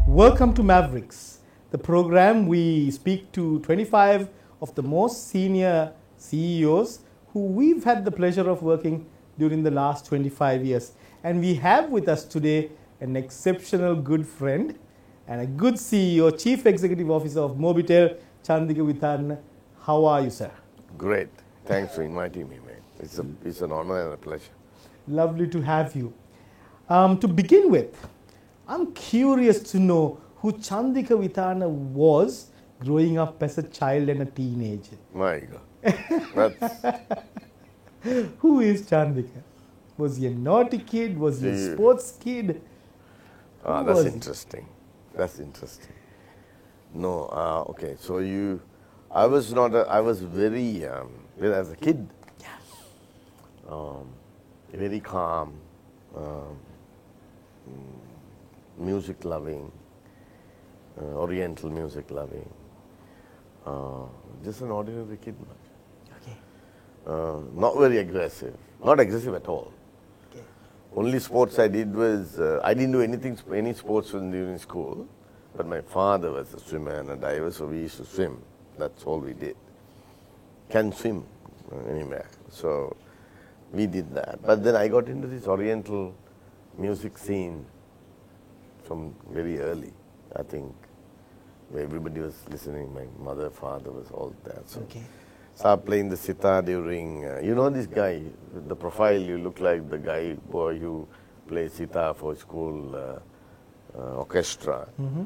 Welcome to Mavericks, the program we speak to 25 of the most senior CEOs who we've had the pleasure of working during the last 25 years. And we have with us today an exceptional good friend and a good CEO, Chief Executive Officer of Mobitel, Chandika Vitanna. How are you, sir? Great. Thanks for inviting me, man. It's an honor and a pleasure. Lovely to have you. To begin with, I'm curious to know who Chandika Vitanna was growing up as a child and a teenager. My God. Who is Chandika? Was he a naughty kid? Was he a sports kid? That's interesting. That's interesting. No, okay. So I was very, as a kid, very calm, music loving, oriental music loving, just an ordinary kid. Okay. Not very aggressive, not aggressive at all. Okay. Only sports I did was, I didn't do any sports during school, but my father was a swimmer and a diver, so we used to swim. That's all we did. Can swim anywhere. So we did that. But then I got into this oriental music scene from very early. I think where everybody was listening. My mother, father was all there. So Okay. started playing the sitar during, you know this guy, the profile, you look like the guy, boy who plays sitar for school orchestra. Mm-hmm.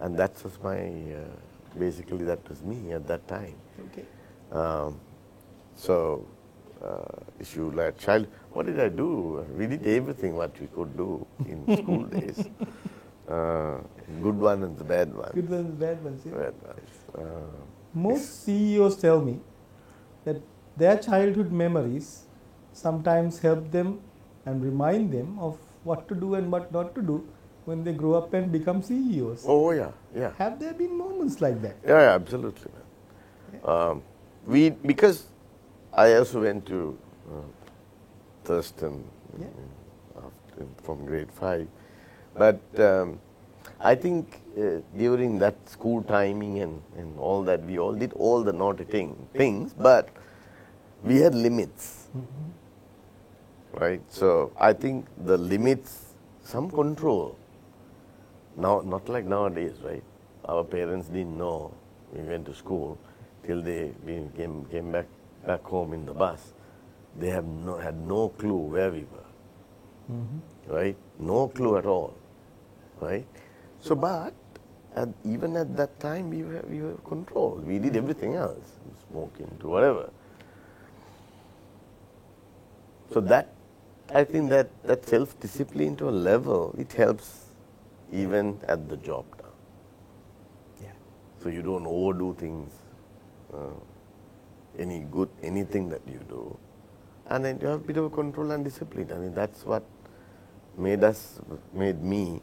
And that was my, basically that was me at that time. Okay. So, if you like child, what did I do? We did everything what we could do in school days. Good one and the bad one. Good ones, bad ones. Yeah. Bad ones. Most CEOs tell me that their childhood memories sometimes help them and remind them of what to do and what not to do when they grow up and become CEOs. Oh yeah, yeah. Have there been moments like that? Yeah, absolutely, man. Because I also went to Thurston from grade 5, but I think during that school timing and all that, we all did all the naughty things, but we had limits, right? So I think the limits, some control. Now, not like nowadays, right? Our parents didn't know we went to school till we came back home in the bus. They had no clue where we were, right? No clue at all, right? So, but even at that time, we were controlled. We did everything else, smoking, to whatever. So that, I think that self-discipline to a level, it helps even at the job now. Yeah. So you don't overdo things, anything that you do. And then you have a bit of control and discipline. I mean, that's what made me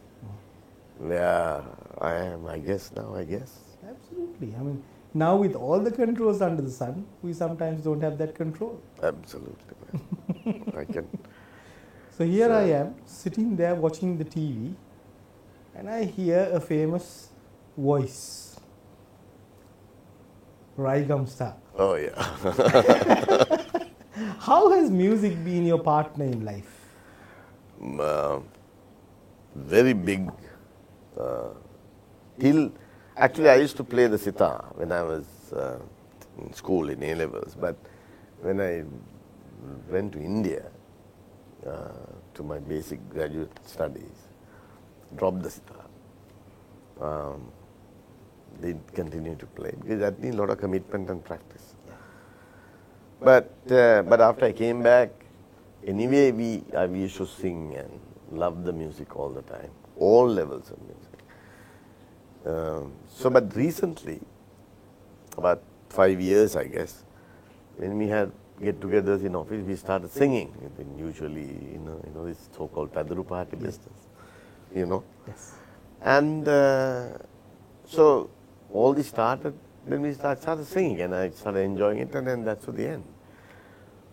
where I am, I guess. Absolutely. I mean, now with all the controls under the sun, we sometimes don't have that control. Absolutely, man. I can. So here I am, sitting there watching the TV, and I hear a famous voice, Rai Gamstar. Oh, yeah. How has music been your partner in life? Very big. Actually, I used to play the sitar when I was in school in A-levels, but when I went to India to my basic graduate studies, dropped the sitar. Didn't continue to play because that needs a lot of commitment and practice. But after I came back, anyway, we used to sing and love the music all the time, all levels of music. But recently, about 5 years, I guess, when we had get-togethers in office, we started singing. Usually, this so-called Padaru party business, Yes. And so all this started then we started singing, and I started enjoying it, and then that's to the end.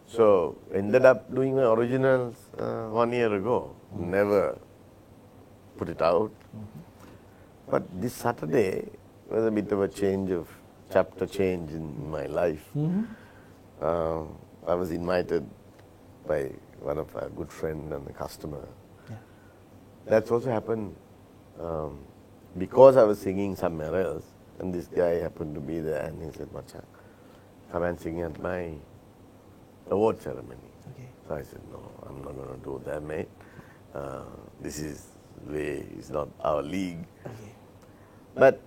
So ended up doing my originals 1 year ago. Never put it out. But this Saturday was a bit of a chapter change in my life. I was invited by one of our good friend and a customer. Yeah. That's also happened because I was singing somewhere else, and this guy happened to be there, and he said, "Macha, come and sing at my award ceremony." Okay. So I said, "No, I'm not going to do that, mate. This is it's not our league." Okay. But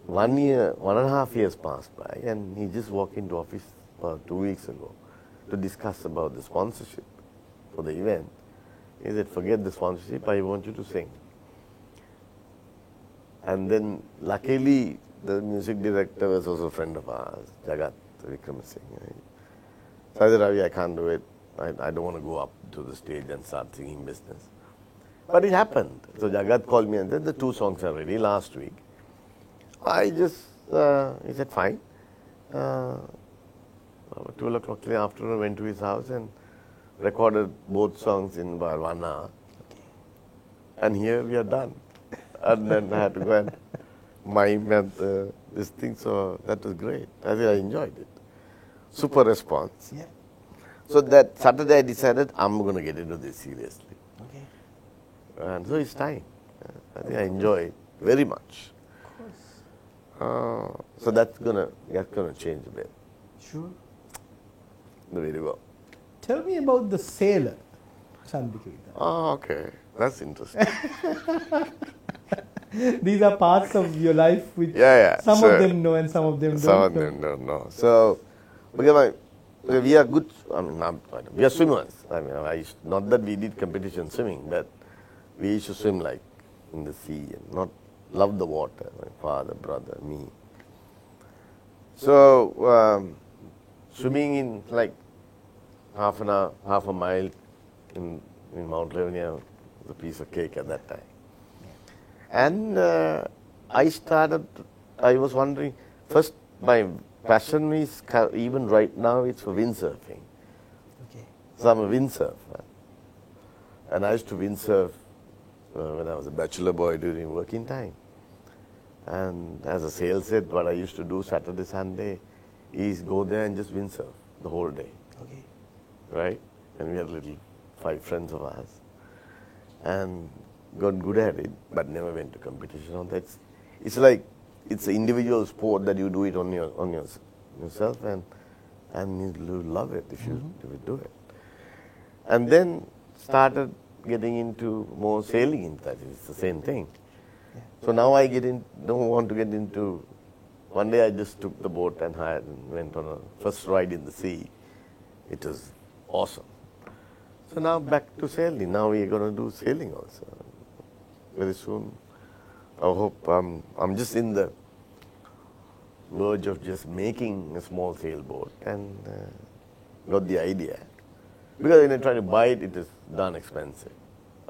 1.5 years passed by, and he just walked into office about 2 weeks ago to discuss about the sponsorship for the event. He said, "Forget the sponsorship, I want you to sing." And then luckily the music director was also a friend of ours, Jagat Vikramasinghe. So I said, "Ravi, I can't do it. I don't want to go up to the stage and start singing business." But it happened. So Jagat called me and said, "The 2 songs are ready last week." I just, he said, "Fine." 12 o'clock in the afternoon, I went to his house and recorded both songs in about 1 hour. And here we are done. And then I had to go and mime and this thing, so that was great. I think I enjoyed it. Super response. Yeah. So that Saturday I decided I'm going to get into this seriously. Okay. And so it's time. I think I enjoy it very much. Of course. So that's gonna change a bit. Sure. The way to go. Tell me about the sailor, Chandikirita. Oh, okay. That's interesting. These are parts of your life which Yeah. some So of them know and some of them some don't of know. them don't know. So, because we are good, we are swimmers. Not that we did competition swimming, but we used to swim like in the sea and not love the water, my father, brother, me. So, swimming in like half a mile in Mount Lavinia was a piece of cake at that time. And I was wondering, first my passion is, even right now, it's for windsurfing. Okay. So I'm a windsurfer. And I used to windsurf when I was a bachelor boy during working time. And as a sales head, what I used to do Saturday, Sunday is go there and just windsurf the whole day. Okay. Right? And we had 5 friends of ours. And got good at it, but never went to competition. It's like it's an individual sport that you do it on yourself, and you love it if you do it. And then started getting into more sailing in that. It's the same thing. Yeah. So now don't want to get into. One day I just took the boat and went on a first ride in the sea. It was awesome. So now back to sailing. Now we're going to do sailing also. Very soon. I hope I'm just in the verge of just making a small sailboat and got the idea. Because when I tried to buy it, it is darn expensive.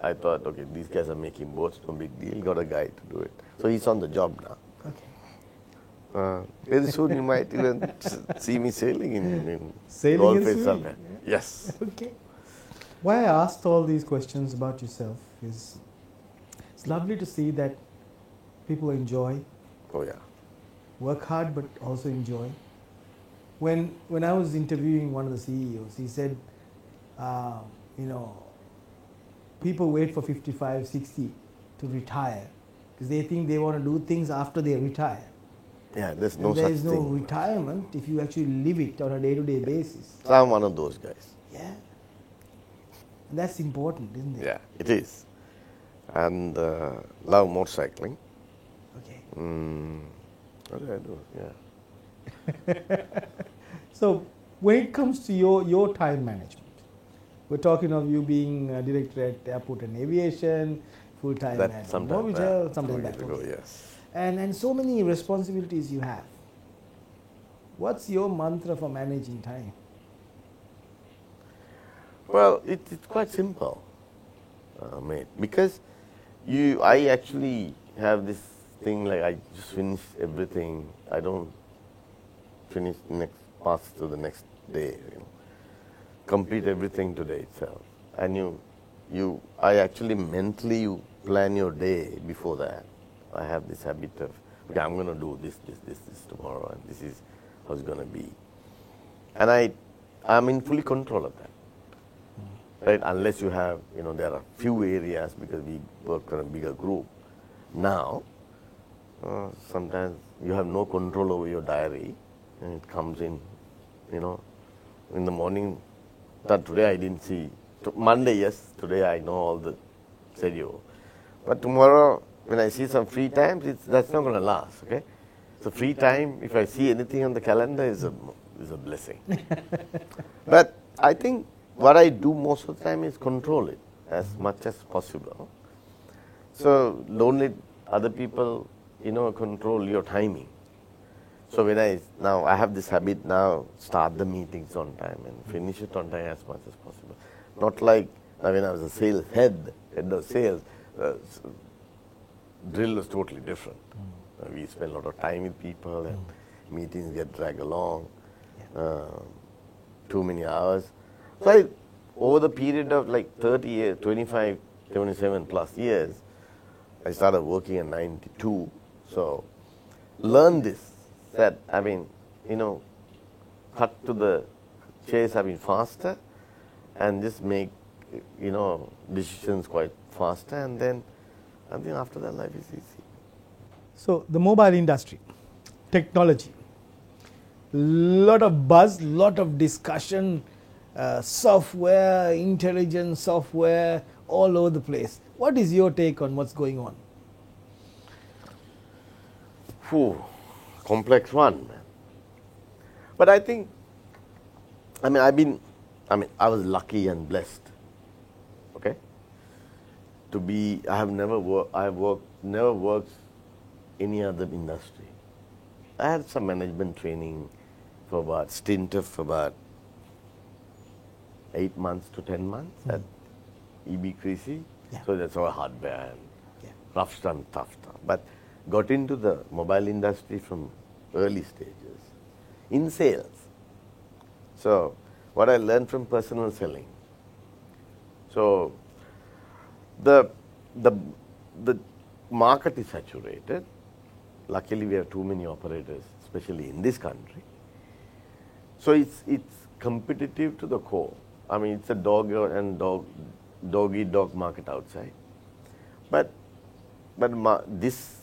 I thought, okay, these guys are making boats, no big deal. Got a guy to do it. So he's on the job now. Okay. Very soon you might even see me sailing in Sailing Gulf and swimming. somewhere. Yes. Okay. Why I asked all these questions about yourself is it's lovely to see that people enjoy, Oh yeah. work hard, but also enjoy. When I was interviewing one of the CEOs, he said, people wait for 55, 60 to retire because they think they want to do things after they retire. Yeah, there's no And there such is no thing. retirement if you actually live it on a day-to-day basis. So I'm one of those guys. Yeah. And that's important, isn't it? Yeah, it is. And love motorcycling. Okay. What do I do? Yeah. So when it comes to your time management, we're talking of you being a director at Airport and Aviation, full-time That at sometime Mobitel, back, something 2 like years that. ago, Okay. yes. And so many responsibilities you have. What's your mantra for managing time? Well, it's quite simple, mate. Because I actually have this thing like I just finish everything. I don't finish pass to the next day. Complete everything today itself, and I actually mentally you plan your day before that. I have this habit of, okay, I'm going to do this tomorrow, and this is how it's going to be, and I'm in fully control of that. Right? Unless you have, there are few areas because we work on a bigger group. Now, sometimes you have no control over your diary, and it comes in, in the morning. That today I didn't see. Monday, yes, today I know all the schedule. But tomorrow, when I see some free time, that's not going to last, okay? So free time, if I see anything on the calendar, is a blessing. But I think what I do most of the time is control it as much as possible. So don't let other people, control your timing. So when I have this habit now, start the meetings on time and finish it on time as much as possible. Not like when I was a sales head of sales, drill was totally different. We spend a lot of time with people and meetings get dragged along, too many hours. So over the period of like 30 years, 25, 27 plus years, I started working in 92. So learn this, that, cut to the chase, faster and just make, decisions quite faster, and then I think after that life is easy. So the mobile industry, technology, lot of buzz, lot of discussion, software, intelligent software, all over the place. What is your take on what's going on? Complex one. But I think, I was lucky and blessed, okay, to be, I have never worked any other industry. I had some management training for about, stint of about 8 months to 10 months at EB Creasy. Yeah. So that's all hardware and rough stuff, tough stuff. But got into the mobile industry from early stages in sales. So what I learned from personal selling. So the market is saturated. Luckily, we have too many operators, especially in this country. So it's competitive to the core. It's a dog eat dog market outside. But this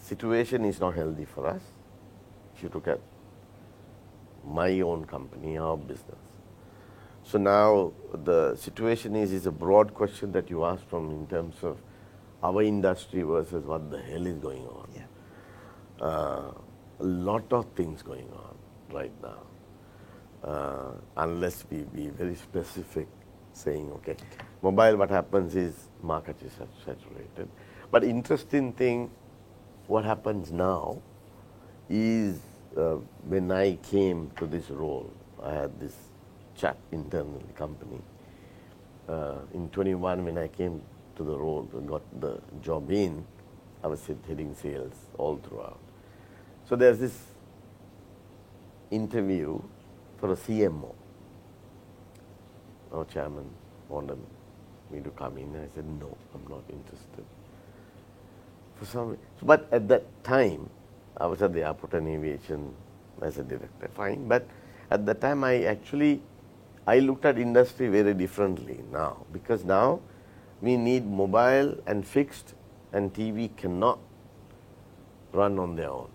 situation is not healthy for us. If you look at my own company, our business. So now the situation is a broad question that you asked from in terms of our industry versus what the hell is going on. Yeah. A lot of things going on right now. Unless we be very specific, saying, okay, mobile, what happens is market is saturated. But interesting thing, what happens now is when I came to this role, I had this chat internally, company. In 21, when I came to the role, got the job in, I was heading sales all throughout. So there's this interview for a CMO. Our chairman wanted me to come in, and I said, no, I'm not interested. For some, but at that time, I was at the Airport and Aviation as a director, fine. But at that time, I looked at industry very differently now, because now we need mobile and fixed, and TV cannot run on their own.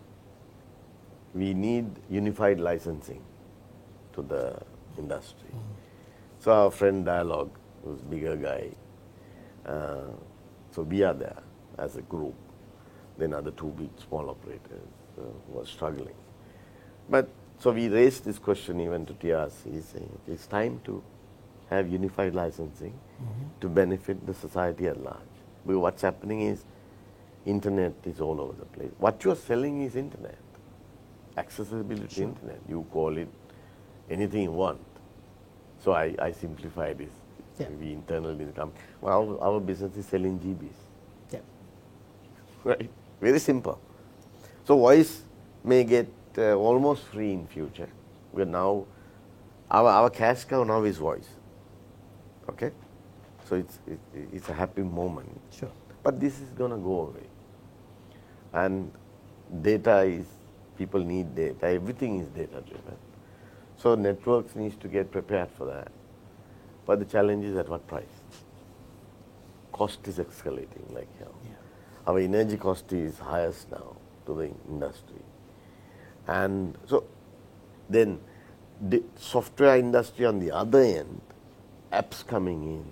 We need unified licensing to the industry. So our friend Dialog, who's a bigger guy, so we are there as a group. Then other two big small operators were struggling. But so we raised this question even to TRC, saying it's time to have unified licensing to benefit the society at large. Because what's happening is internet is all over the place. What you're selling is internet, accessibility to internet. You call it anything you want. So I simplify this. Yeah. We internally in the company. Well, our business is selling GBs. Yeah. Right? Very simple. So voice may get almost free in future. We are now, our cash cow now is voice. Okay? So it's a happy moment. Sure. But this is going to go away. And data is, people need data. Everything is data driven. So networks needs to get prepared for that. But the challenge is at what price? Cost is escalating like hell. Yeah. Our energy cost is highest now to the industry. And so then the software industry on the other end, apps coming in,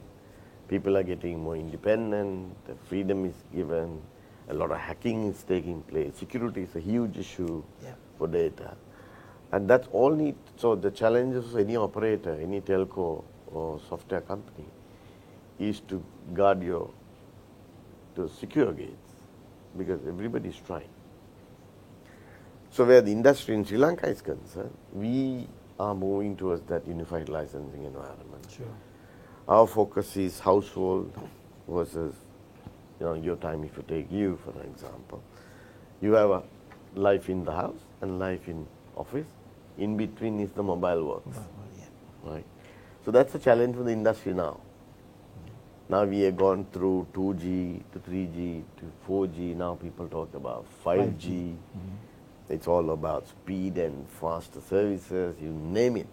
people are getting more independent, the freedom is given, a lot of hacking is taking place, security is a huge issue for data. And that's all need, so the challenges of any operator, any telco or software company is to guard to secure gates, because everybody is trying. So where the industry in Sri Lanka is concerned, we are moving towards that unified licensing environment. Sure. Our focus is household versus, your time. If you take you, for example, you have a life in the house and life in office. In between is the mobile works. Right? So that's the challenge for the industry now. Now we have gone through 2G to 3G to 4G. Now people talk about 5G. It's all about speed and faster services, you name it.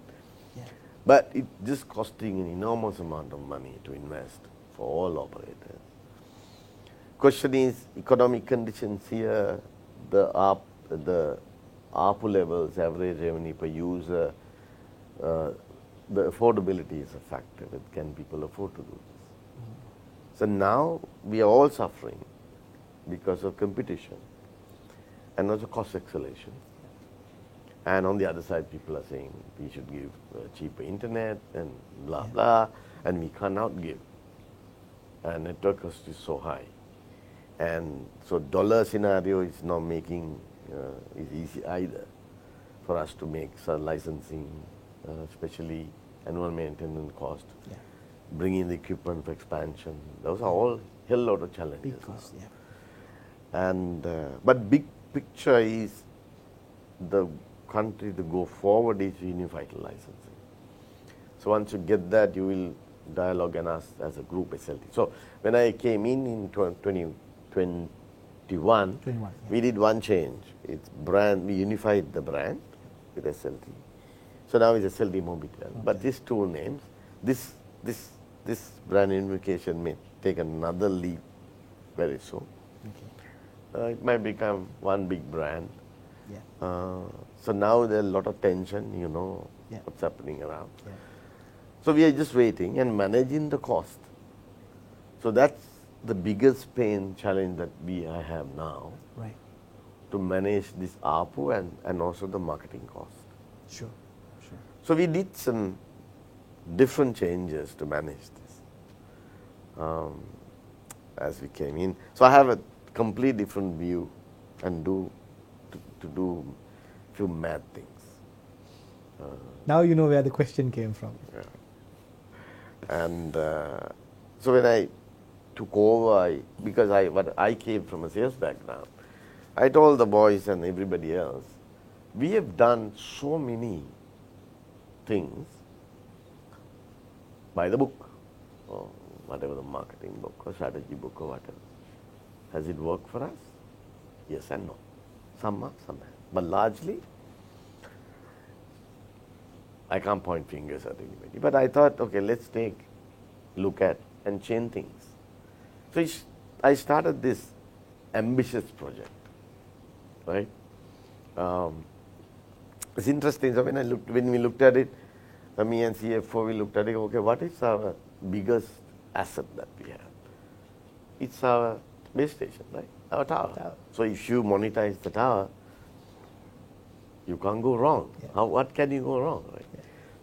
Yeah. But it's just costing an enormous amount of money to invest for all operators. Question is, economic conditions here, the ARPU levels, average revenue per user, the affordability is a factor. Can people afford to do this? So now we are all suffering because of competition and also cost escalation. And on the other side, people are saying we should give cheaper internet and blah, blah, and we cannot give. And network cost is so high. And so dollar scenario is not making is easy either for us to make some licensing, especially annual maintenance cost, bringing the equipment for expansion. Those are all hell lot of challenges. Big cost, And but big picture is the country to go forward is unified licensing. So once you get that, you will dialogue and us as a group SLT. So when I came in 2021, we did one change. It's brand, we unified the brand with SLT. So now it's SLT Mobitel. Okay. But these two names, this brand unification may take another leap very soon. Okay. It might become one big brand. So now there's a lot of tension, what's happening around. So we are just waiting and managing the cost. So that's the biggest pain challenge that I have now. Right. To manage this ARPU and also the marketing cost. Sure. So we did some different changes to manage this as we came in. So I have a complete different view and to do few mad things. Now you know where the question came from. And so when I took over, because I came from a sales background, I told the boys and everybody else, we have done so many things by the book, or whatever the marketing book or strategy book or whatever. Has it worked for us? Yes and no. Some up, some have. But largely, I can't point fingers at anybody. But I thought, okay, let's look at and change things. So I started this ambitious project, right? It's interesting. So when we looked at it, me and CFO, we looked at it. Okay, what is our biggest asset that we have? It's our base station, right? Our tower. So if you monetize the tower, you can't go wrong. What can you go wrong, right?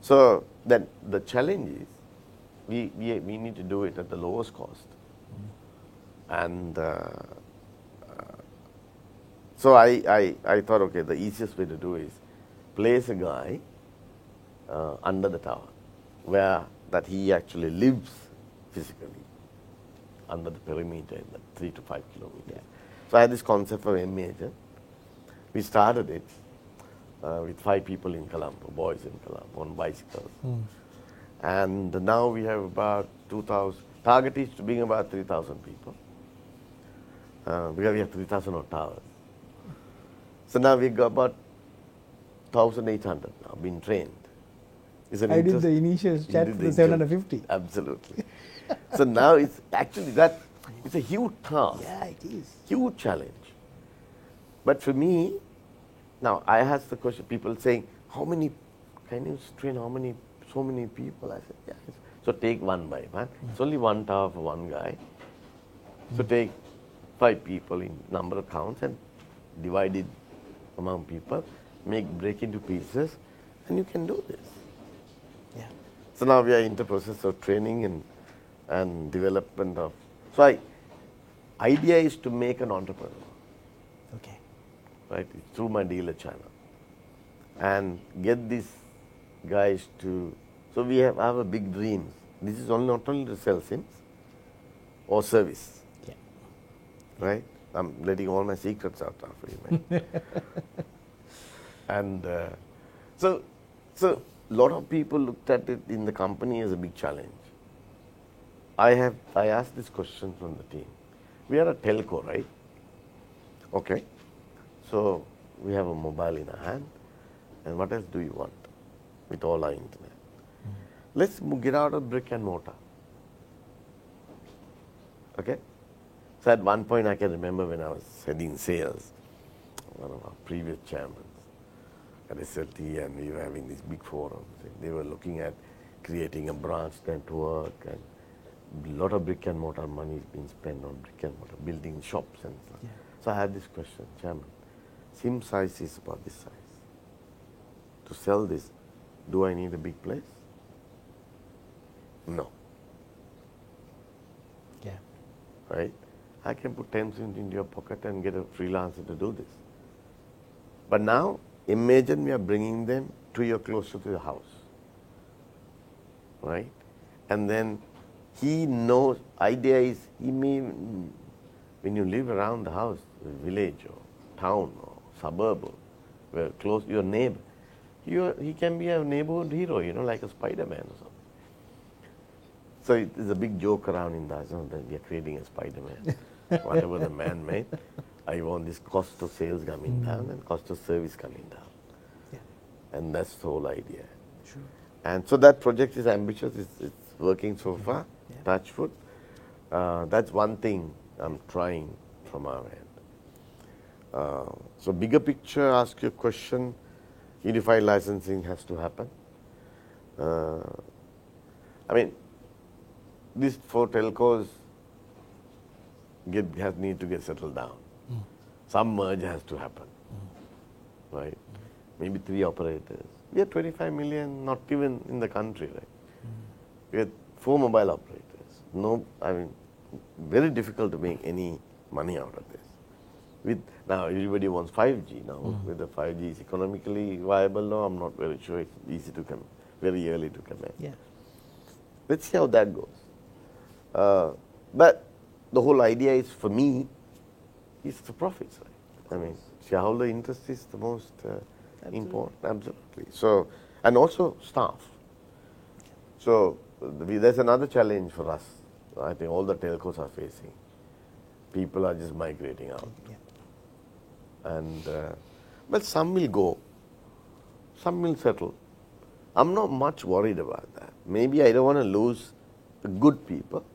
So then the challenge is we need to do it at the lowest cost. And so I thought, okay, the easiest way to do is place a guy under the tower, where that he actually lives physically under the perimeter in the 3 to 5 kilometers. So I had this concept of M agent, We started it with 5 people in Colombo, boys in Colombo, on bicycles. And now we have about 2,000. Target is to bring about 3,000 people. Because we have 3,000 odd towers. So now we've got about 1,800 now being trained. I did the initial chat for the 750. Absolutely. So now it's actually it's a huge task. Yeah, it is. Huge challenge. But for me, now I ask the question, people saying, can you train so many people? I said, yes. So take one by one. It's only one tower for one guy. So take 5 people in number of counts and divide it among people, break into pieces, and you can do this. Yeah. So now we are in the process of training and development of. So idea is to make an entrepreneur. Okay. Right, it's through my dealer channel, and get these guys to. So we have a big dream. This is not only to sell SIMs or service. Yeah. Right, I'm letting all my secrets out now for you, man. And so a lot of people looked at it in the company as a big challenge. I asked this question from the team. We are a telco, right? Okay. So we have a mobile in our hand, and what else do you want with all our internet? Let's get out of brick and mortar. Okay? So at one point I can remember when I was heading sales, one of our previous chairmen at SLT, and we were having these big forums. They were looking at creating a branch network, and a lot of brick and mortar money is being spent on brick and mortar, building shops and stuff. Yeah. So I had this question, Chairman, SIM size is about this size. To sell this, do I need a big place? No. Yeah. Right? I can put 10 cents into your pocket and get a freelancer to do this. But now, imagine we are bringing them closer to your house. Right? And then he knows, idea is, he may, when you live around the house, village or town or suburb, or where close your neighbor, he can be a neighborhood hero, like a Spider-Man or something. So it's a big joke around in that we are creating a Spider-Man. Whatever the man made, I want this cost of sales coming down and cost of service coming down. Yeah. And that's the whole idea. Sure. And so that project is ambitious. It's working so far. Yeah. Touch wood. That's one thing I'm trying from our end. So bigger picture, ask your question. Unified licensing has to happen. These 4 telcos need to get settled down. Some merge has to happen. Right? Maybe 3 operators. We have 25 million, not even in the country, right? We have 4 mobile operators. Very difficult to make any money out of this. Now everybody wants 5G now. Whether 5G is economically viable now, I'm not very sure. It's easy to come, very early to comment. Yeah. Let's see how that goes. But the whole idea is, for me, is the profits, right? Shareholder interest is the most important, absolutely. So, and also staff. So there's another challenge for us. I think all the telcos are facing. People are just migrating out. Yeah. And but some will go, some will settle. I'm not much worried about that. Maybe I don't want to lose the good people.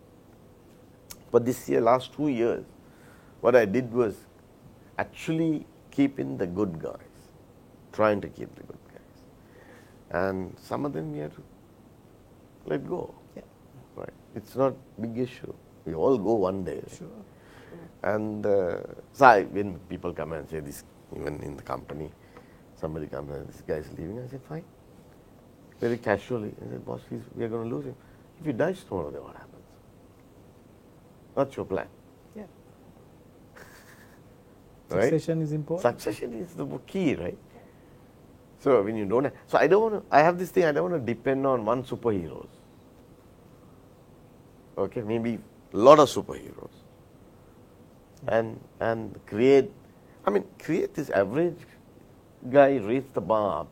But this year, last 2 years, what I did was actually keeping the good guys, trying to keep the good guys. And some of them we have to let go. Yeah. Right? It's not a big issue. We all go one day. Sure. And when people come and say this, even in the company, somebody comes and this guy is leaving, I said, fine. Very casually, I said, boss, we are going to lose him. If he dies tomorrow, then what happens? What's your plan? Yeah. Right? Succession is important. Succession is the key, right? So when you don't, so I don't want to. I have this thing. I don't want to depend on one superheroes. Okay, maybe a lot of superheroes, and create. I mean, create this average guy raise the bar up,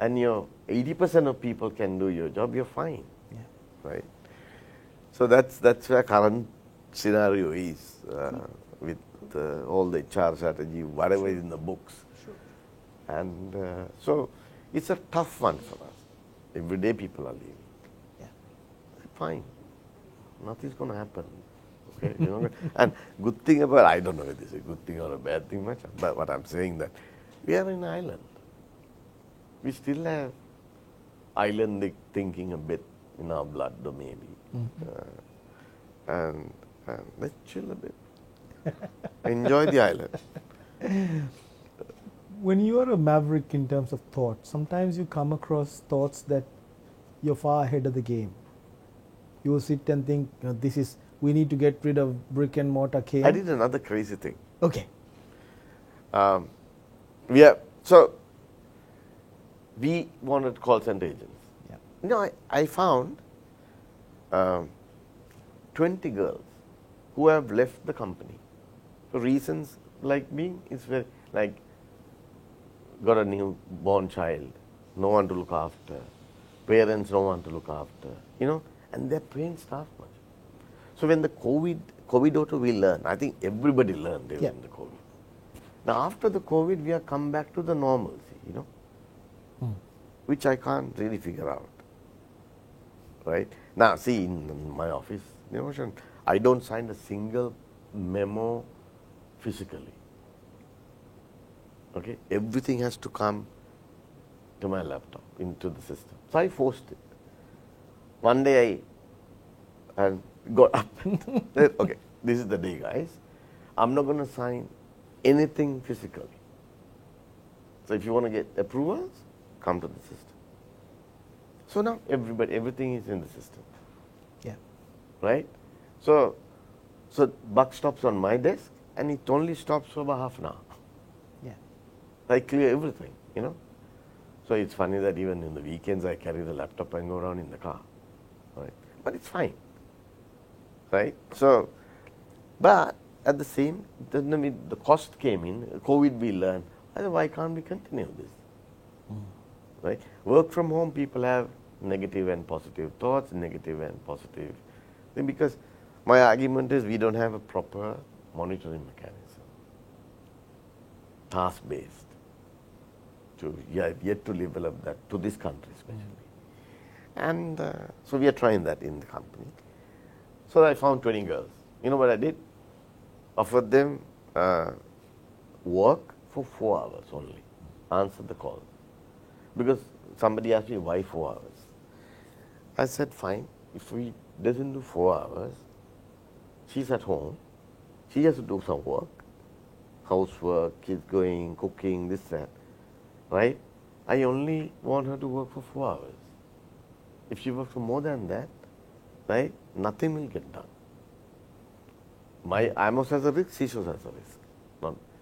and your 80% of people can do your job, you're fine, Yeah. right? So that's where current scenario is with all the HR strategy, whatever is in the books. Sure. And so it's a tough one for us. Every day people are leaving. Yeah. Fine, nothing's going to happen. Okay, you know, and good thing about, I don't know if this is a good thing or a bad thing much, but what I'm saying that we are in an island. We still have islandic thinking a bit in our blood, though maybe. And let's chill a bit. Enjoy the island. When you are a maverick in terms of thought, sometimes you come across thoughts that you're far ahead of the game. You will sit and think, we need to get rid of brick and mortar cane. I did another crazy thing. Okay. We wanted call center agents. Yeah. You know, I found 20 girls who have left the company for reasons like being, it's very, like, got a newborn child, no one to look after, parents no one to look after, you know, and they're paying staff much. So when the COVID auto we learned, I think everybody learned during the COVID. Now after the COVID, we have come back to the normalcy, you know, which I can't really figure out, right? Now see, in my office, I don't sign a single memo physically. Okay, everything has to come to my laptop, into the system. So I forced it. One day I got up and said, okay, this is the day, guys. I'm not going to sign anything physically. So if you want to get approvals, come to the system. So now everything is in the system. Yeah. Right? So buck stops on my desk, and it only stops for about half an hour. Yeah. I clear everything, you know. So it's funny that even in the weekends I carry the laptop and go around in the car, right? But it's fine, right? So, but at the same, the cost came in. COVID, we learned. Why can't we continue this? Right? Work from home, people have negative and positive thoughts, negative and positive thing, because my argument is we don't have a proper monitoring mechanism, task-based. Yet to develop that to this country especially. And so we are trying that in the company. So I found 20 girls. You know what I did? Offered them work for 4 hours only. Answered the call. Because somebody asked me, why 4 hours? I said, fine, if we doesn't do 4 hours, she's at home, she has to do some work, housework, kids going, cooking, this, that. Right? I only want her to work for 4 hours. If she works for more than that, right, nothing will get done. I'm also has a risk, she also has a risk.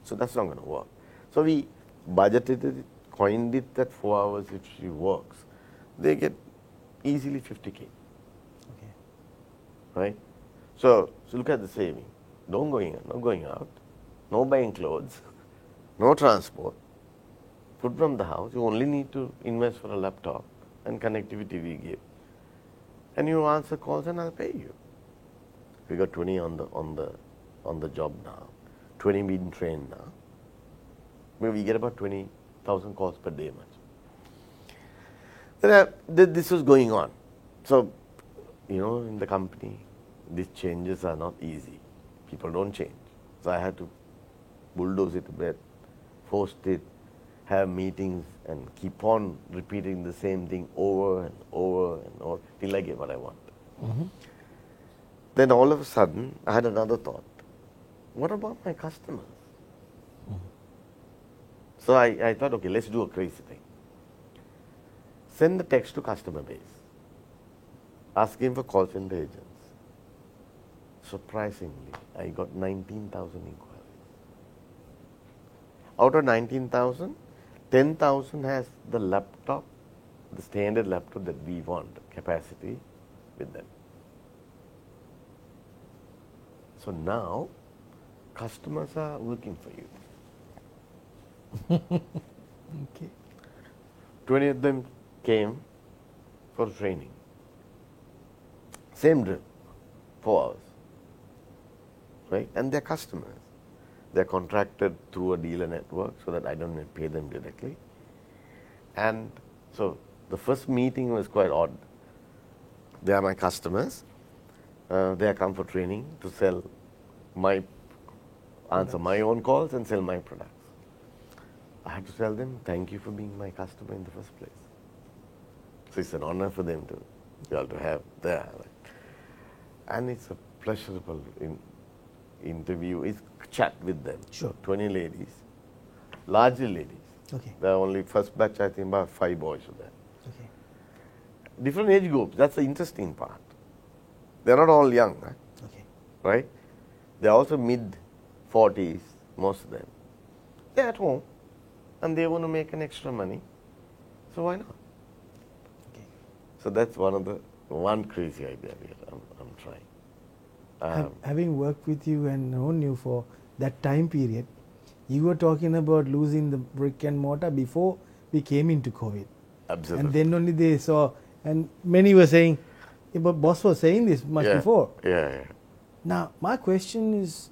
So that's not going to work. So we budgeted it, coined it that 4 hours if she works, they get easily 50K. Okay. Right? So look at the saving. No going out, no buying clothes, no transport. Food from the house, you only need to invest for a laptop and connectivity we give. And you answer calls and I'll pay you. We got 20 on the job now, 20 being trained now. We get about 20,000 calls per day much. This was going on. So, you know, in the company, these changes are not easy. People don't change. So I had to bulldoze it a bit, forced it, have meetings and keep on repeating the same thing over and over and over till I get what I want. Then all of a sudden, I had another thought. What about my customers? So I thought, okay, let's do a crazy thing. Send the text to customer base. Asking for call center agents. Surprisingly, I got 19,000 inquiries. Out of 19,000, 10,000 has the laptop, the standard laptop that we want, capacity with them. So now, customers are working for you. Okay. 20 of them came for training. Same drill, 4 hours. Right? And they're customers. They're contracted through a dealer network so that I don't need to pay them directly. And so the first meeting was quite odd. They are my customers. They are come for training to sell answer my own calls and sell my products. I had to tell them, thank you for being my customer in the first place. So it's an honor for them to have there. And it's a pleasurable interview. It's chat with them. Sure. 20 ladies, largely ladies. Okay. There are only first batch, I think about 5 boys were there. Okay. Different age groups, that's the interesting part. They're not all young, Okay. right? They're also mid-40s, most of them. They're at home and they want to make an extra money, so why not? Okay. So that's one crazy idea I'm trying. Having worked with you and known you for that time period, you were talking about losing the brick and mortar before we came into COVID. Absolutely. And then only they saw, and many were saying, yeah, but boss was saying this much before. Yeah. Now, my question is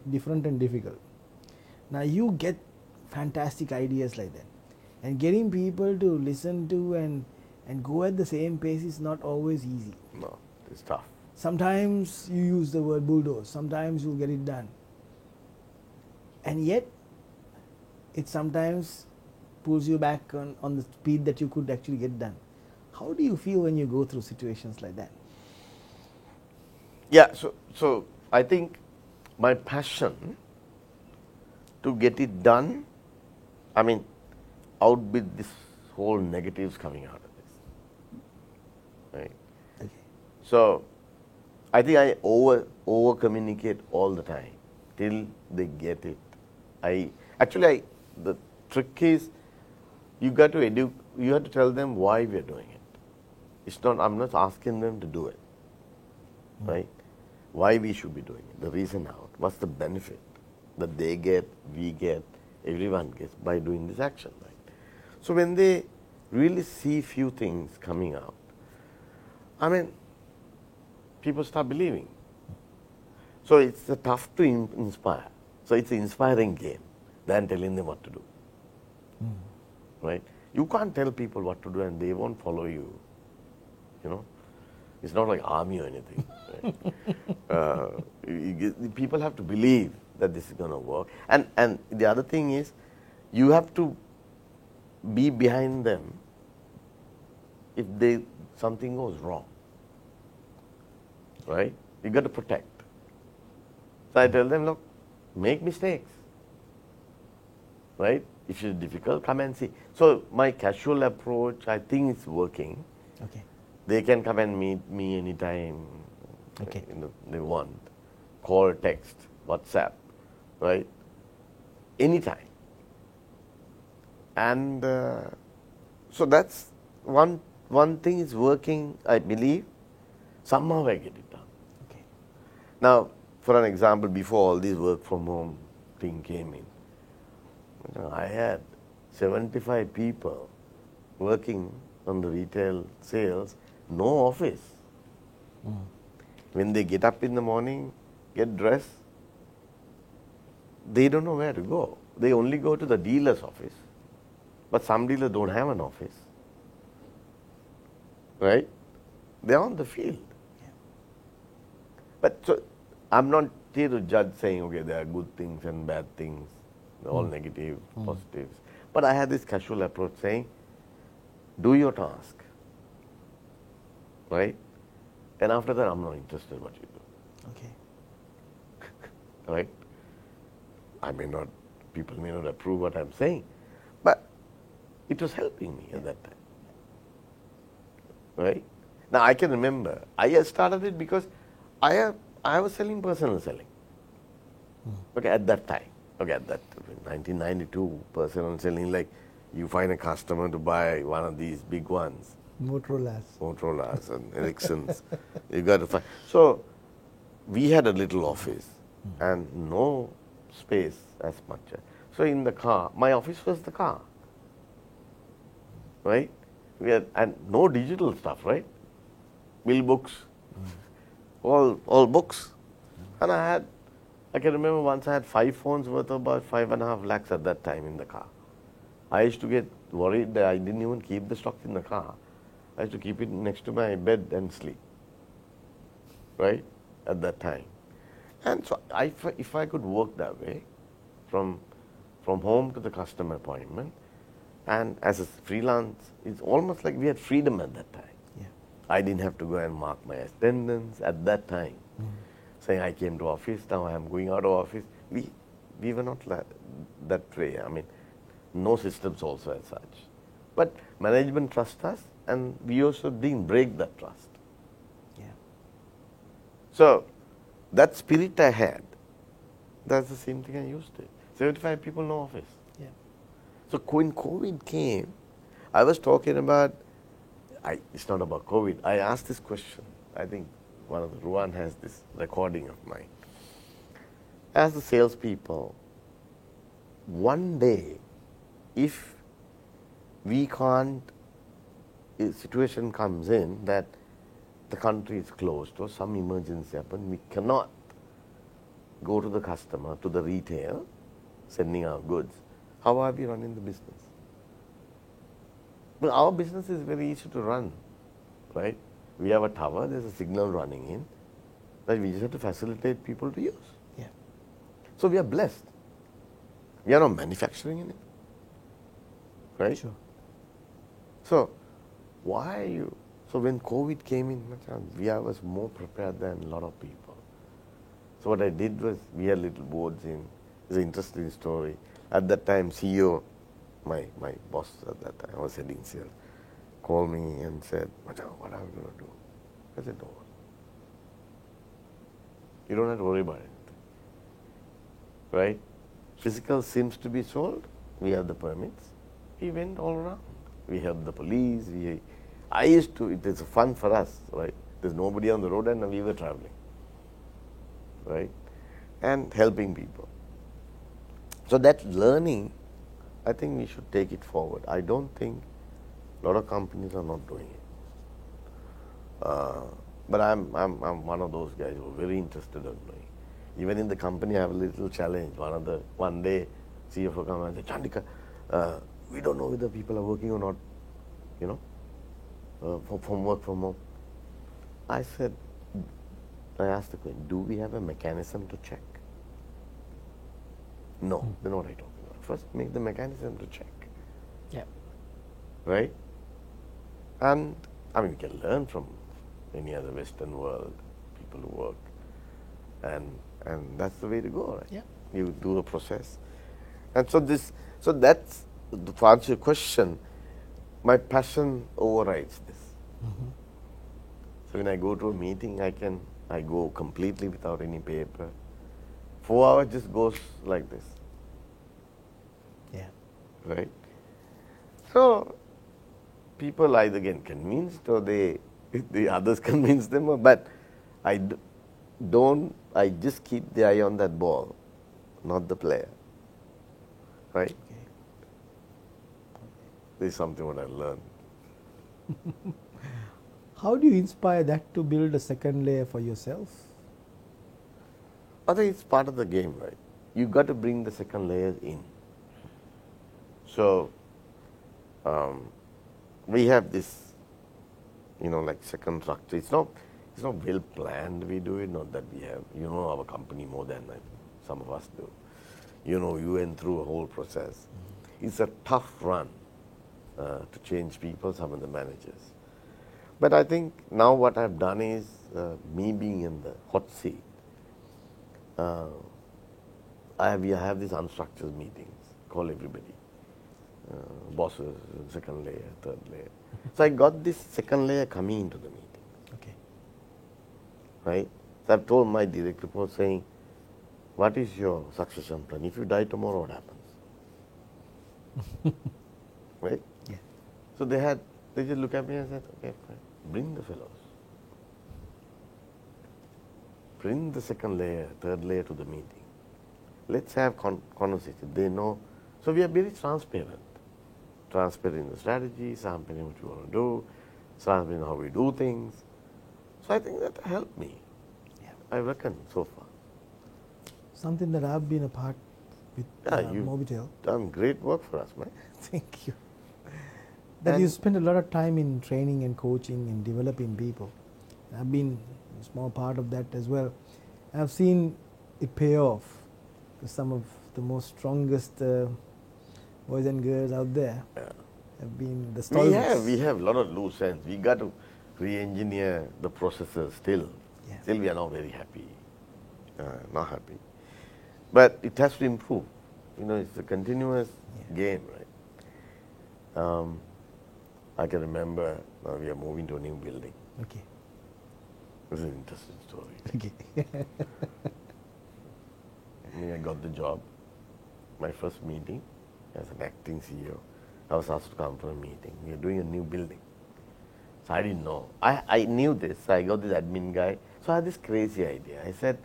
different and difficult. Now, you get fantastic ideas like that. And getting people to listen to and go at the same pace is not always easy. No, it's tough. Sometimes you use the word bulldoze, sometimes you get it done. And yet, it sometimes pulls you back on the speed that you could actually get done. How do you feel when you go through situations like that? Yeah, so I think my passion to get it done, I mean, outbid this whole negatives coming out of this. Right? Okay. So I think I over communicate all the time till they get it. The trick is you have to tell them why we are doing it. It's not, I'm not asking them to do it. Right? Why we should be doing it, the reason out, what's the benefit that they get, we get, everyone gets by doing this action. Right? So when they really see few things coming out, I mean, people start believing. So it's tough to inspire. So it's an inspiring game than telling them what to do. Right? You can't tell people what to do and they won't follow you. You know, it's not like army or anything. Right? People have to believe that this is going to work. And the other thing is, you have to be behind them if something goes wrong. Right? You got to protect. So I tell them, look, make mistakes. Right? If it's difficult, come and see. So my casual approach, I think it's working. Okay. They can come and meet me anytime Okay. They want. Call, text, WhatsApp, right? Anytime. And so that's one thing is working, I believe. Somehow I get it done. Okay. Now, for an example, before all this work from home thing came in, I had 75 people working on the retail sales, no office. When they get up in the morning, get dressed, they don't know where to go. They only go to the dealer's office. But some dealers don't have an office. Right? They're on the field. Yeah. But so I'm not here to judge saying, okay, there are good things and bad things, all negative, positives. But I had this casual approach saying, do your task. Right? And after that, I'm not interested in what you do. Okay. Right? People may not approve what I'm saying, but it was helping me at that time. Right? Now I can remember, I started it because I was selling personal selling. Okay, at that time. Okay, at that 1992, personal selling, like you find a customer to buy one of these big ones. Motorola's and Ericsson's. You got to find. So we had a little office and no space as much. So in the car, my office was the car, right? We had, and no digital stuff, right? Bill books, all books. And I can remember once I had 5 phones worth of about 5.5 lakhs at that time in the car. I used to get worried that I didn't even keep the stock in the car. I used to keep it next to my bed and sleep, right, at that time. And so if I could work that way, from home to the customer appointment, and as a freelance, it's almost like we had freedom at that time. Yeah. I didn't have to go and mark my attendance at that time, saying I came to office, now I am going out of office. We were not that way. I mean, no systems also as such. But management trusts us, and we also didn't break that trust. Yeah. So that spirit I had, that's the same thing I used it. 75 people, no office. Yeah. So when COVID came, I was talking about, it's not about COVID. I asked this question. I think one of the Ruan has this recording of mine. As the salespeople, one day, if we can't, a situation comes in that the country is closed or some emergency happens, we cannot go to the customer, to the retail, sending our goods. How are we running the business? Well, our business is very easy to run, right? We have a tower, there's a signal running in, that we just have to facilitate people to use. Yeah. So we are blessed. We are not manufacturing in it, right? Sure. So why are you? So when COVID came in, I was more prepared than a lot of people. So what I did was, we had little boards in. It's an interesting story. At that time, CEO, my boss at that time, I was heading sales, called me and said, "Macha, what are we going to do?" I said, "Don't worry. You don't have to worry about anything." Right? Physical SIMs to be sold, we have the permits. We went all around. We helped the police. I used to, it is fun for us, right? There's nobody on the road and we were traveling, right? And helping people. So that learning, I think we should take it forward. I don't think a lot of companies are not doing it. But I'm one of those guys who are very interested in doing it. Even in the company, I have a little challenge. One day, CFO come and say, "Chandika, we don't know whether people are working or not, you know, from work from home." I asked the question, do we have a mechanism to check? No, then what are you talking about? First, make the mechanism to check. Yeah. Right? And, I mean, we can learn from any other Western world, people who work. And that's the way to go, right? Yeah. You do a process. And so that's, to answer your question, my passion overrides this. So when I go to a meeting, I go completely without any paper. 4 hours just goes like this. Yeah. Right? So people either get convinced or the others convince them, but I just keep the eye on that ball, not the player. Right? Okay. This is something what I learned. How do you inspire that to build a second layer for yourself? I think it's part of the game, right? You got to bring the second layer in. So we have this, like second structure. It's not well planned. We do it, not that we have, our company more than some of us do. You went through a whole process. It's a tough run to change people, some of the managers. But I think now what I've done is, me being in the hot seat, we have these unstructured meetings, call everybody, bosses, second layer, third layer. So I got this second layer coming into the meeting. Okay. Right? So I've told my direct report saying, what is your succession plan? If you die tomorrow, what happens? Right? Yeah. So they just look at me and said, okay, fine. Bring the fellows. Bring the second layer, third layer to the meeting. let's have conversation. They know. So we are very transparent. Transparent in the strategy, transparent in what you want to do, transparent in how we do things. So I think that helped me. Yeah. I reckon so far. Something that I've been a part with You've Mobitel. done great work for us, man. Thank you. That you spend a lot of time in training and coaching and developing people. I've been a small part of that as well. I've seen it pay off. Some of the most strongest boys and girls out there have been the stalwarts. We have a lot of loose ends. We got to re-engineer the processes still. Yeah. Still we are not very happy. Not happy. But it has to improve. It's a continuous game, right? I can remember now we are moving to a new building. Okay. This is an interesting story. Okay. I got the job. My first meeting as an acting CEO, I was asked to come for a meeting. We are doing a new building. So I didn't know. I knew this. I got this admin guy. So I had this crazy idea. I said,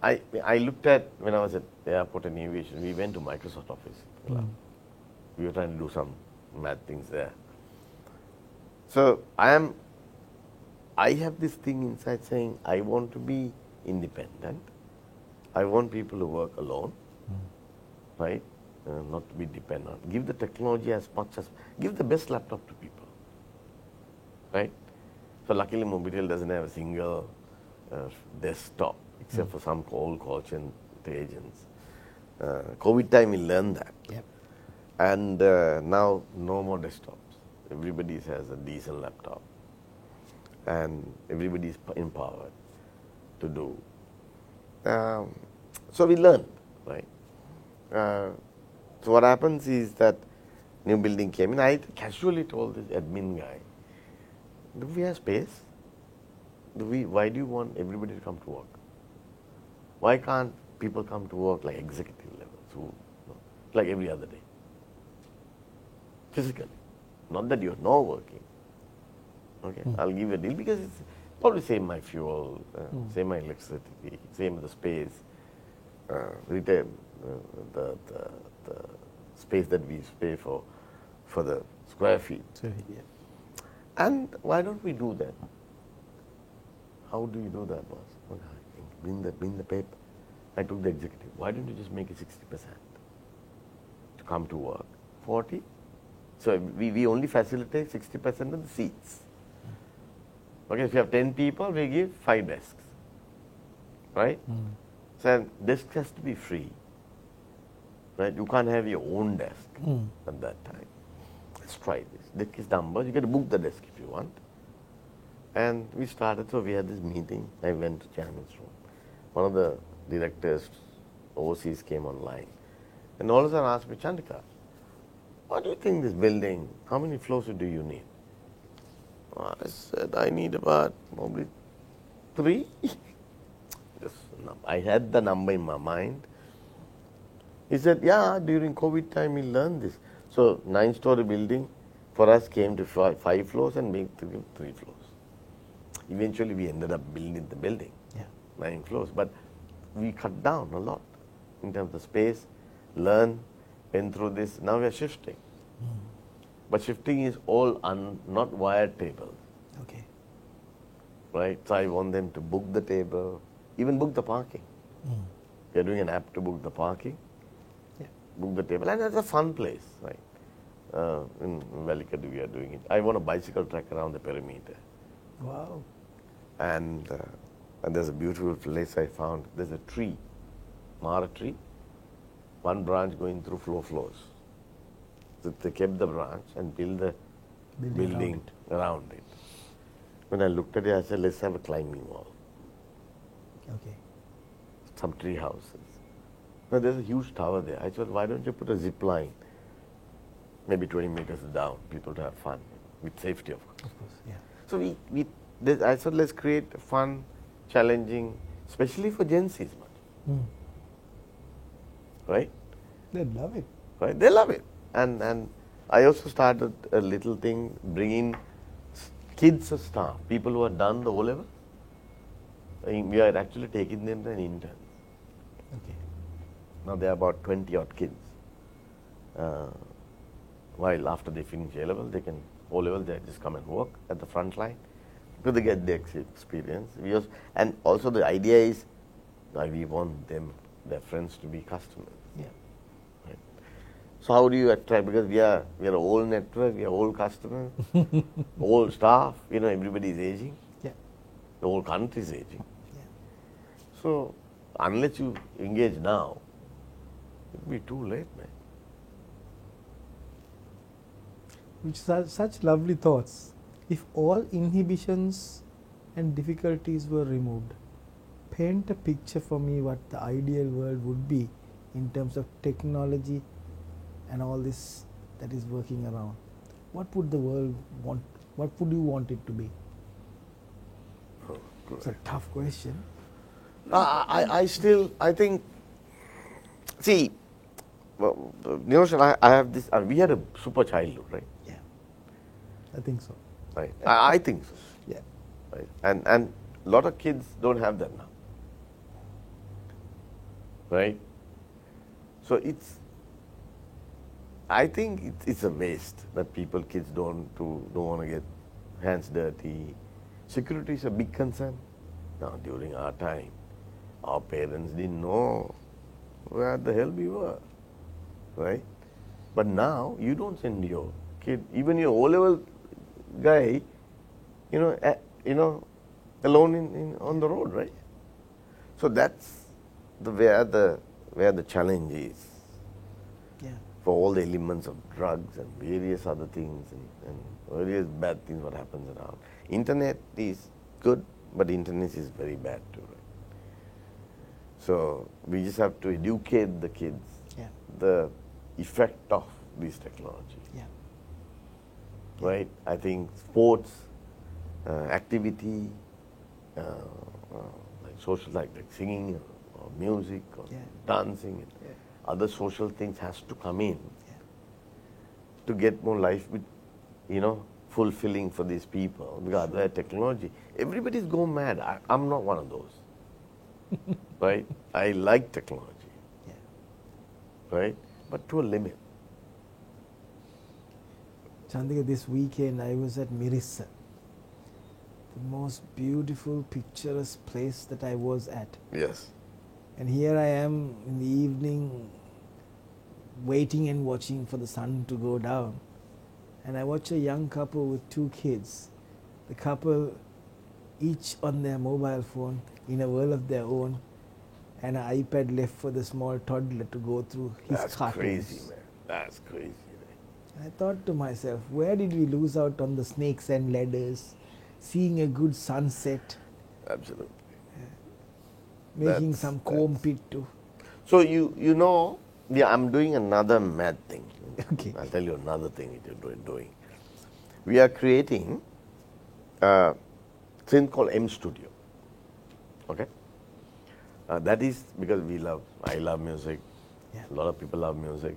I looked at, when I was at the airport and aviation, we went to Microsoft Office. We were trying to do some mad things there. So I have this thing inside saying, I want to be independent. I want people to work alone, right? Not to be dependent. Give the technology as much as, give the best laptop to people, right? So luckily Mobitel doesn't have a single desktop, except for some old call center agents. COVID time we learned that. Yep. And now no more desktops. Everybody has a decent laptop. And everybody is empowered to do. So we learned, right? So what happens is that new building came in. I casually told this admin guy, do we have space? Why do you want everybody to come to work? Why can't people come to work like executive levels, like every other day? Physically. Not that you're not working. Okay, I'll give you a deal because it's probably save my fuel, save my electricity, save the space, retain the space that we pay for the square feet. And why don't we do that? How do you do that, boss? Okay, bring the paper. I took the executive. Why don't you just make it 60% to come to work? 40? So we only facilitate 60% of the seats. Okay, if you have 10 people, we give 5 desks. Right? So desk has to be free. Right? You can't have your own desk at that time. Let's try this. Desk is numbered. You get to book the desk if you want. And we started, so we had this meeting. I went to chairman's room. One of the directors overseas came online. And all of a sudden asked me, Chandika, what do you think this building, how many floors do you need? I said, I need about probably 3. I had the number in my mind. He said, yeah, during COVID time we learned this. So 9-story building for us came to 5 floors and made 3 floors. Eventually we ended up building the building, 9 floors. But we cut down a lot in terms of space, learn, went through this. Now we are shifting. But shifting is all not wired tables. Okay. Right? So I want them to book the table, even book the parking. We are doing an app to book the parking, book the table. And it's a fun place, right? In Velikadu we are doing it. I want a bicycle track around the perimeter. Wow. And there's a beautiful place I found. There's a tree, Mara tree, one branch going through 4 floors. So they kept the branch and built the building around it. When I looked at it, I said, let's have a climbing wall. Okay. Some tree houses. Now there's a huge tower there. I thought, why don't you put a zip line, maybe 20 meters down, people to have fun, with safety of course. Of course, yeah. So I thought, let's create fun, challenging, especially for Gen Zs, right? They love it. Right? They love it. And I also started a little thing, bringing kids as staff, people who have done the O-level. We are actually taking them as interns. Okay. Now there are about 20 odd kids. While after they finish A level, they can O level, they just come and work at the front line because they get the experience. And also the idea is we want them, their friends, to be customers. Yeah. Right? So how do you attract? Because we are an old network, we are old customers, old staff. Everybody is aging. Yeah. The whole country is aging. Yeah. So unless you engage now, it will be too late, man. Which are such lovely thoughts. If all inhibitions and difficulties were removed, paint a picture for me what the ideal world would be in terms of technology and all this that is working around. What would the world want? What would you want it to be? It's a tough question. I think, see, I have this, we had a super childhood, right? Yeah, I think so. Right. I think so. Yeah. Right. And a lot of kids don't have that now. Right? So I think it's a waste that kids don't want to get hands dirty. Security is a big concern. Now, during our time, our parents didn't know where the hell we were, right? But now, you don't send your kid, even your O-level guy, alone on the road, right? So that's where the challenge is. Yeah. For all the elements of drugs and various other things and various bad things what happens around. Internet is good, but internet is very bad too, right? So we just have to educate the kids the effect of this technology. Yeah. Right? I think sports, activity, like social, like singing or music or dancing, and other social things has to come in to get more life, fulfilling for these people. Because their technology, everybody's going mad. I'm not one of those. Right? I like technology. Right? But to a limit. Chandika, this weekend I was at Mirissa, the most beautiful, picturesque place that I was at. Yes. And here I am in the evening, waiting and watching for the sun to go down. And I watch a young couple with 2 kids. The couple each on their mobile phone in a world of their own, and an iPad left for the small toddler to go through his That's cartoons. crazy, man. That's crazy, man. And I thought to myself, where did we lose out on the snakes and ladders, seeing a good sunset, Absolutely. making some comb pit too. So I'm doing another mad thing. Okay. I'll tell you another thing that you're doing. We are creating a thing called M Studio. Okay? That is because I love music. Yeah. A lot of people love music.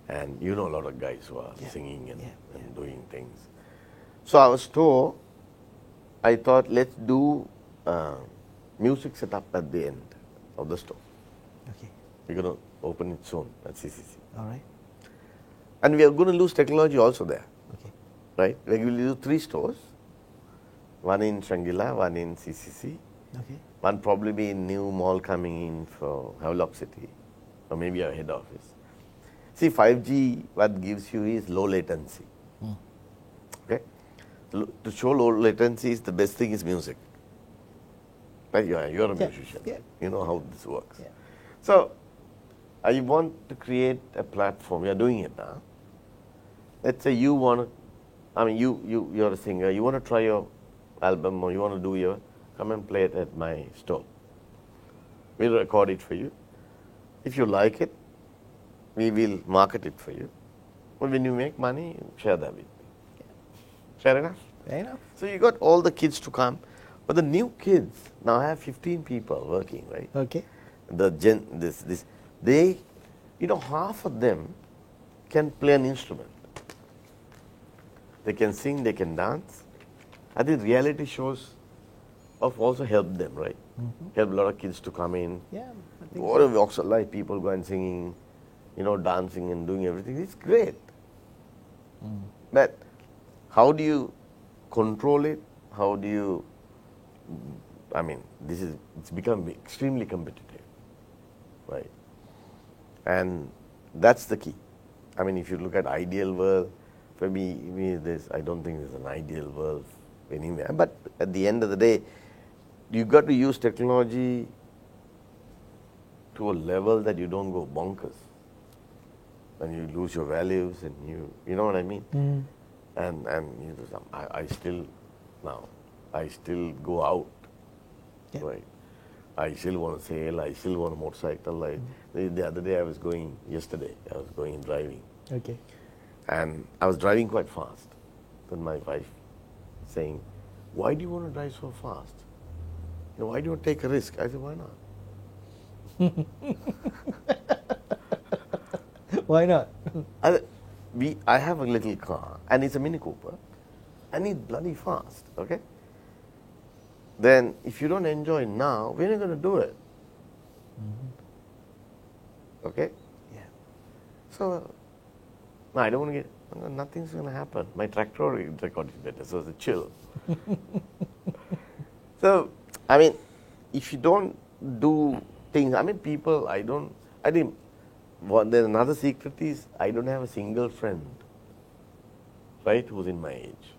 And a lot of guys who are singing and doing things. So our store, I thought, let's do music setup at the end of the store. Okay. We're going to open it soon at CCC. All right. And we are going to lose technology also there. Okay. Right? We will do 3 stores. One in Shangila, one in CCC. Okay. One probably be in new mall coming in for Havelock City. Or maybe our head office. See, 5G, what gives you is low latency. Okay? To show low latency, the best thing is music. Right? You're a musician. Yeah. You know how this works. Yeah. So, I want to create a platform. We are doing it now. Let's say you're a singer. You want to try your album or you want to come and play it at my store. We'll record it for you. If you like it, we will market it for you. But when you make money, share that with me. Fair enough? Fair enough. So you got all the kids to come. But the new kids, now I have 15 people working, right? Okay. They, half of them can play an instrument. They can sing, they can dance. I think reality shows of also helped them, right? Helped a lot of kids to come in. Yeah, I think All of walks of life, people go and singing, dancing and doing everything. It's great. But how do you control it? How do you, it's become extremely competitive, right? And that's the key. I mean, if you look at ideal world, for me I don't think there's an ideal world anywhere. But at the end of the day, you got to use technology to a level that you don't go bonkers and you lose your values and you know what I mean? And I still go out, right? I still want to sail, I still want a motorcycle. The other day yesterday I was going driving. Okay. And I was driving quite fast. Then my wife saying, "Why do you want to drive so fast? Why do you want to take a risk?" I said, "Why not?" Why not? I have a little car, and it's a Mini Cooper, and it's bloody fast, okay? Then, if you don't enjoy it now, when are you going to do it? Okay? Yeah. So, no, I don't want to get, nothing's going to happen. My tractor record is better, so it's a chill. So, if you don't do things, there's another secret is, I don't have a single friend, right, who's in my age.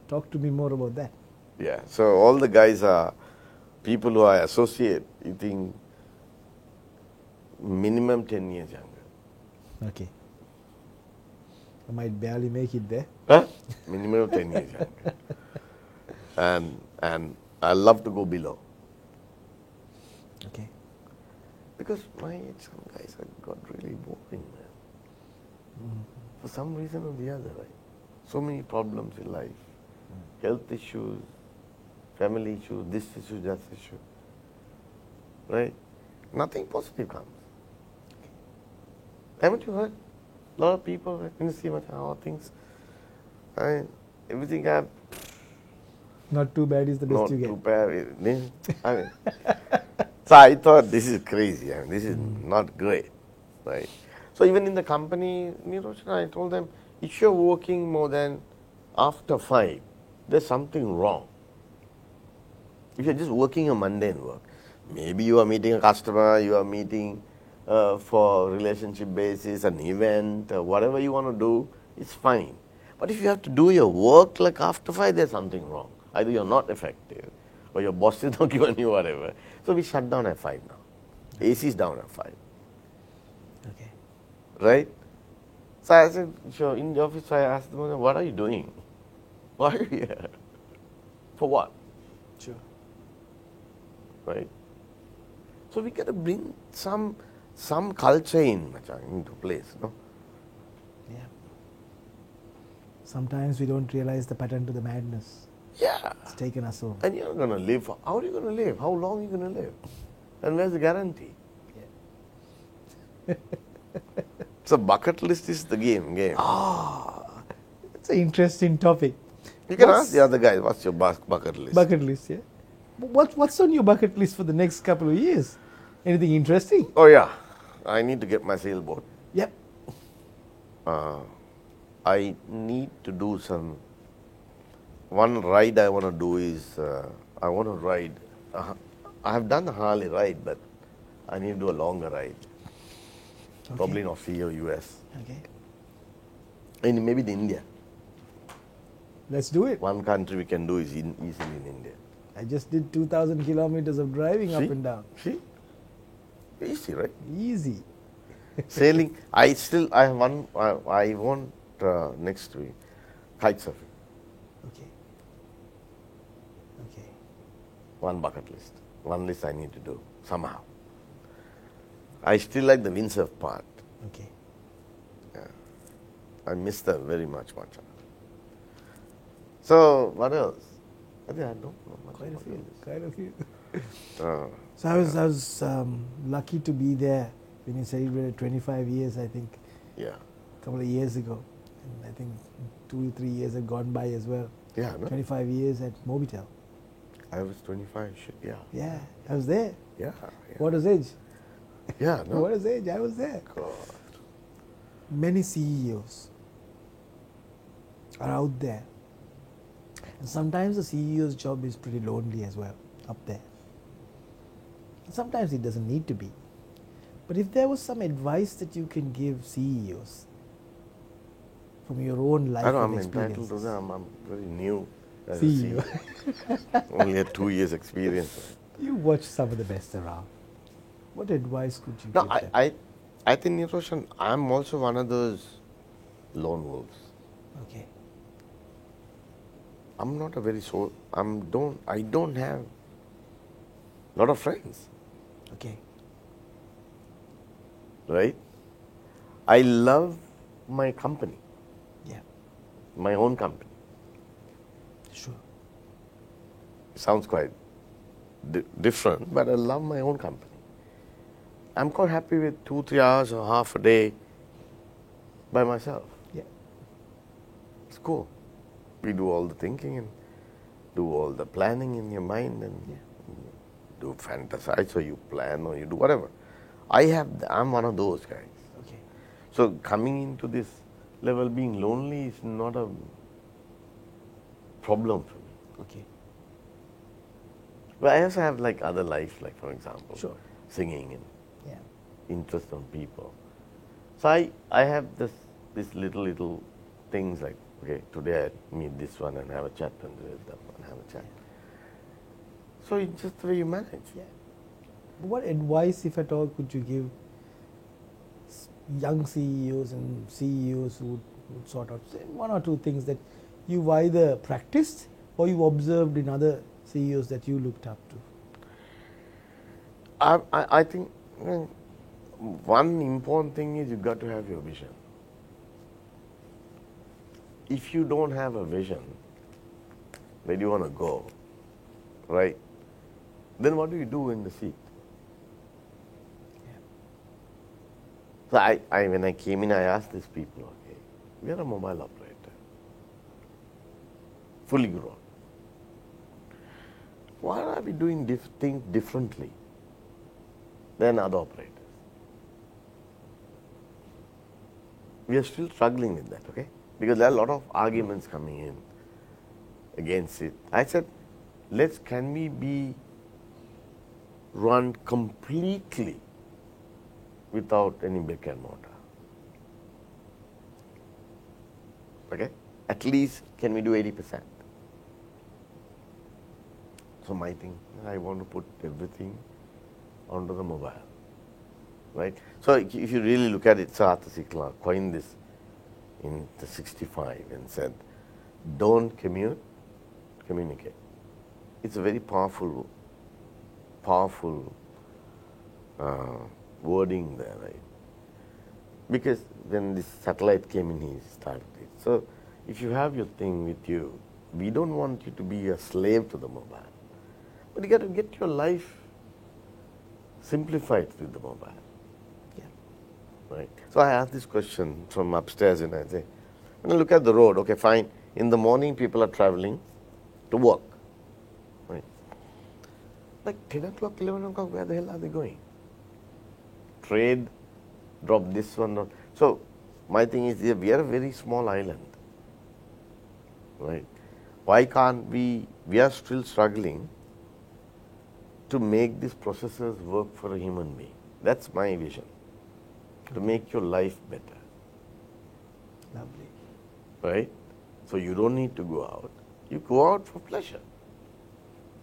Talk to me more about that. Yeah, so all the guys are people who I associate, you think, minimum 10 years younger. Okay. I might barely make it there. Huh? Minimum 10 years younger. And I love to go below. Okay. Because my age, some guys have got really boring, man. For some reason or the other, right? So many problems in life. Health issues, family issues, this issue, that issue. Right? Nothing positive comes. Haven't you heard? A lot of people, when you see how things, everything have... Not too bad is the best you get. Not too bad. So I thought, this is crazy. This is not great. Right? So even in the company, I told them, if you're working more than after 5, there's something wrong. If you're just working a mundane work, maybe you are meeting a customer, you are meeting for relationship basis, an event, whatever you want to do, it's fine. But if you have to do your work like after 5, there's something wrong. Either you're not effective, or your boss is not giving you whatever. So we shut down at 5 now. AC is down at 5. Okay. Right? So I said, sure, in the office I asked them, what are you doing? Why are you here? For what? Sure. Right? So we got to bring some culture into place, no? Yeah. Sometimes we don't realize the pattern to the madness. Yeah. It's taken us over. And you're going to live. How are you going to live? How long are you going to live? And where's the guarantee? Yeah. So bucket list is the game. It's an interesting topic. You can ask the other guys, what's your bucket list? Bucket list, yeah. What's on your bucket list for the next couple of years? Anything interesting? Oh yeah, I need to get my sailboat. Yep. I need to do one ride I want to do is, I want to ride, I have done the Harley ride, but I need to do a longer ride. Okay. Probably in Australia or US. Okay. And maybe in India. Let's do it. One country we can do is easily in India. I just did 2,000 kilometers of driving up and down. See? Easy, right? Easy. Sailing, I want next week, kite surfing. Okay. Okay. One bucket list. One list I need to do, somehow. I still like the windsurf part. Okay. Yeah. I miss that very much. So, what else? I don't know much. Quite a few. Uh, So I was lucky to be there when you celebrated 25 years, I think, yeah. a couple of years ago. And I think 2 or 3 years had gone by as well. Yeah, no? 25 years at Mobitel. I was 25, shit, yeah. Yeah, I was there. Yeah, What was age? yeah, no? What was age? I was there. God. Many CEOs are out there. And sometimes the CEO's job is pretty lonely as well, up there. Sometimes it doesn't need to be. But if there was some advice that you can give CEOs from your own life I know, and I'm entitled to experiences. that. I'm very new as CEO. a CEO. Only had 2 years experience. You watch some of the best around. What advice could you No, give them? I think, Niroshan, I'm also one of those lone wolves. Okay. I'm not a very I don't have a lot of friends, Okay. right? I love my company, Yeah. my own company. Sure. It sounds quite different, but I love my own company. I'm quite happy with 2-3 hours or half a day by myself. Yeah. It's cool. We do all the thinking and do all the planning in your mind and Yeah. do fantasize or you plan or you do whatever. I'm one of those guys. Okay. So coming into this level, being lonely is not a problem for me. Okay. But I also have like other life, like for example, Sure. singing and Yeah. interest on people. So I have this little things like, okay, today I meet this one and have a chat and with that one have a chat. So it's just the way you manage. Yeah. What advice, if at all, could you give young CEOs and CEOs who would sort out say one or two things that you've either practiced or you observed in other CEOs that you looked up to? I think one important thing is you got to have your vision. If you don't have a vision, where do you want to go, right? Then what do you do in the seat? So when I came in, I asked these people, okay, we are a mobile operator, fully grown. Why are we doing things differently than other operators? We are still struggling with that, okay? Because there are a lot of arguments coming in against it. I said, can we be run completely without any brick and mortar? Okay? At least, can we do 80%? So my thing, I want to put everything onto the mobile, right? So if you really look at it, Arthur C. Clarke coined this in the 65 and said, don't commute, communicate. It's a very powerful wording there, right? Because when this satellite came in, he started it. So if you have your thing with you, we don't want you to be a slave to the mobile. But you got to get your life simplified with the mobile. Yeah. Right? So I asked this question from upstairs and I say, when I look at the road, okay, fine. In the morning, people are traveling to work. Right? Like 10 o'clock, 11 o'clock, where the hell are they going? Trade, drop this one. Drop. So my thing is, we are a very small island. Right? Why can't we are still struggling to make these processes work for a human being. That's my vision. To make your life better. Lovely. Right? So you don't need to go out. You go out for pleasure,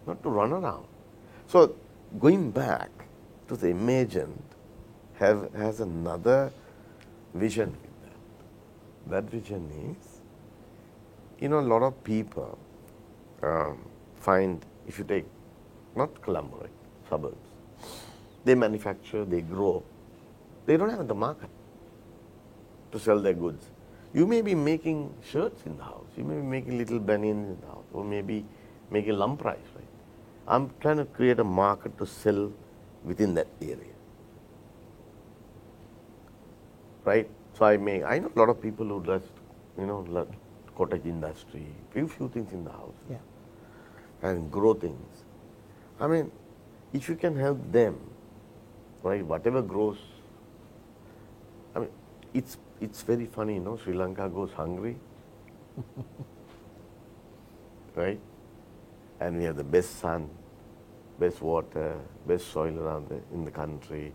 not to run around. So going back to the imagined has another vision with that. That vision is, a lot of people find, if you take, not Colombo, right, suburbs, they manufacture, they grow, they don't have the market to sell their goods. You may be making shirts in the house, you may be making little bunions in the house, or maybe making lump rice, right? I'm trying to create a market to sell within that area. Right? So I know a lot of people who just, cottage industry, few things in the house, Yeah. and grow things. I mean, if you can help them, right, whatever grows. I mean, it's very funny, Sri Lanka goes hungry, right? And we have the best sun, best water, best soil around in the country,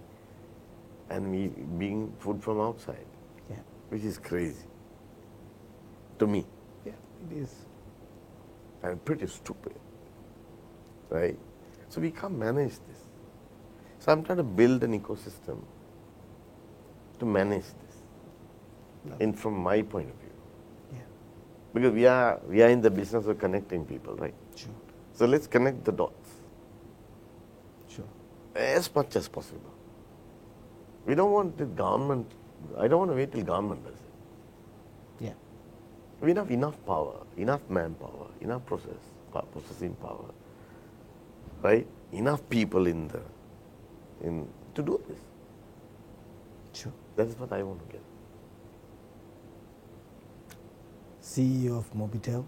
and we bring food from outside, Yeah. which is crazy to me, Yeah, it is. and pretty stupid, right? So we can't manage this. So I'm trying to build an ecosystem to manage this, from my point of view, Yeah. because we are in the business of connecting people, right? Sure. So let's connect the dots Sure. as much as possible. We don't want the government. I don't want to wait till government does it. Yeah. We have enough power, enough manpower, enough processing power, right? Enough people to do this. Sure. That is what I want to get. CEO of Mobitel,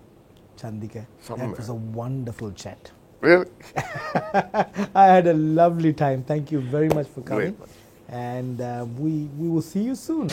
Chandika. Somewhere. That was a wonderful chat. Really? I had a lovely time. Thank you very much for coming. Great. And we will see you soon.